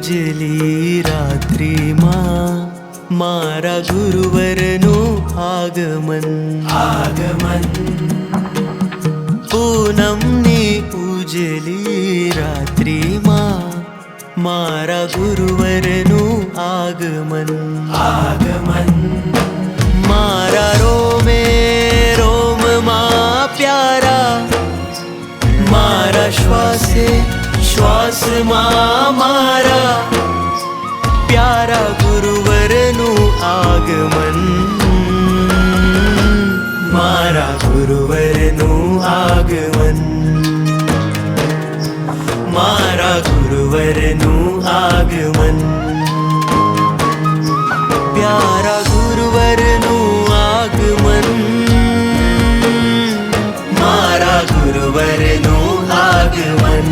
ઉજલી રાત્રિમાં મારા ગુરુવરનું આગમન આગમન પૂનમની ઉજલી રાત્રિમાં મારા ગુરુવરનું આગમન આગમન મારા રોમે રોમમાં પ્યારા મારા શ્વાસે શ્વાસમાં મારા પ્યારા ગુરુવરનું આગમન મારા ગુરુવરનું આગમન મારા ગુરુવરનું આગમન પ્યારા ગુરુવરનું આગમન મારા ગુરુવરનું આગમન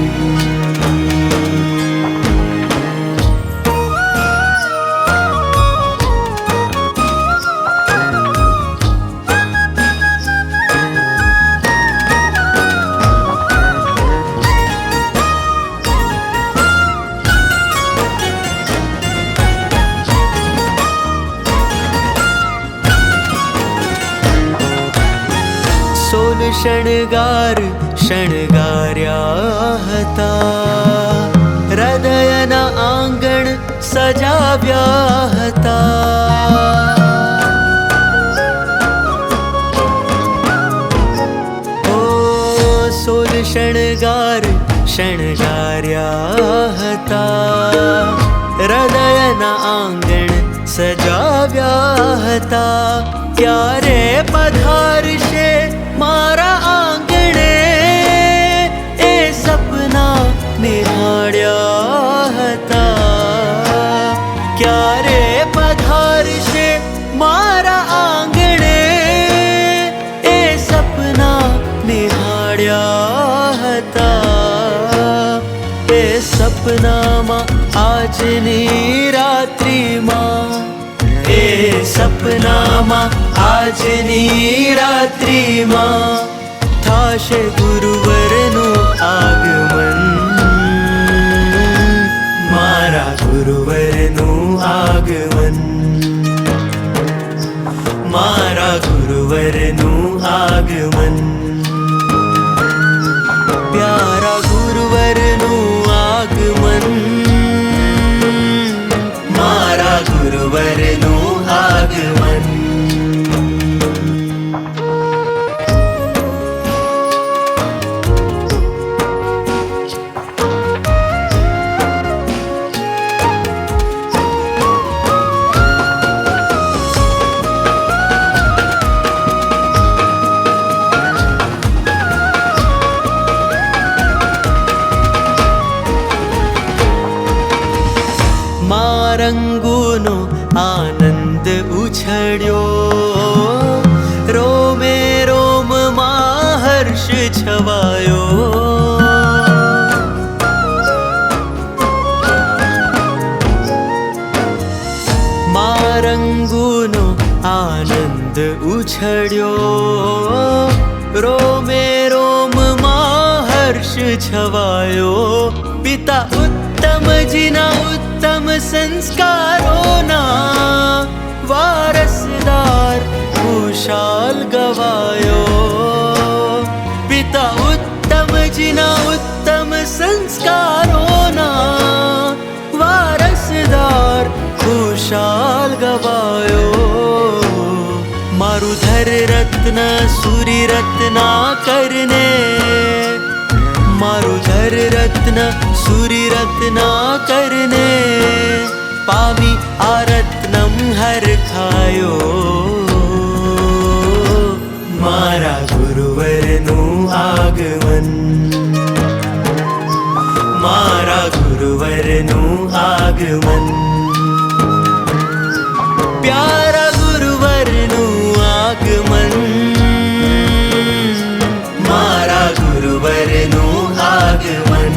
શણગાર શણગાર્યા હતા હૃદયના આંગણ સજાવ્યા હતા ઓ સોલ શણગાર શણગાર્યા હતા હૃદયના આંગણ સજાવ્યા હતા ત્યારે પધારશે મારા આંગણે એ સપના નિહાળ્યા હતા ક્યારે પધારશે મારા આંગણે એ સપના નિહાળ્યા હતા એ સપનામાં આજની રાત્રિમાં એ સપનામાં આજની રાત્રિમાં થાશે ગુરુવરનું આગમન મારા ગુરુવરનું આગમન મારા ગુરુવરનું આગમન પ્યારા ગુરુવરનું આગમન મારા ગુરુવરનું આગમન રંગોનો આનંદ ઉછળ્યો રોમે રોમમાં હર્ષ છવાયો રંગોનો આનંદ ઉછળ્યો રોમે રોમમાં હર્ષ છવાયો પિતા ઉત્તમજીના ઉત્તમ સંસ્કારોના વારસદાર ખુશાલ ગવાયો પિતા ઉત્તમજીના ઉત્તમ સંસ્કારોના વારસદાર ખુશાલ ગવાયો મારું ધર રત્ન સૂરી રત્ના કરને મારું ધર રત્ન સૂરી રત્ના કરને પામી આ રત્નમ હરખાયો મારા ગુરુવરનું આગમન મારા ગુરુવરનું આગમન પ્યારા ગુરુવરનું આગમન મારા ગુરુવરનું આગમન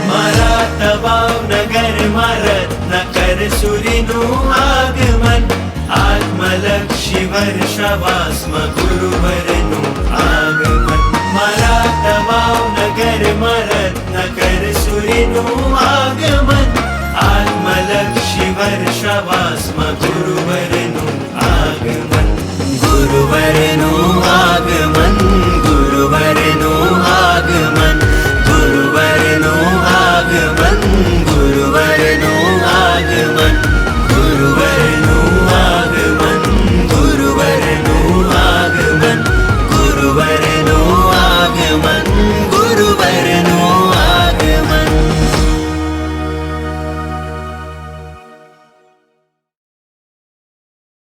મારા તવાવનગરમાં રત્નકર સુરીનું આગમન આત્મલક્ષી વર્ષવાસમાં ગુરુવરનું આગમન મારા તવાવનગરમાં રત્ન કરસુરીનું આગમન આત્મલક્ષી વર્ષવાસમાં ગુરુવરનું આગમન ગુરુવરનું આગમન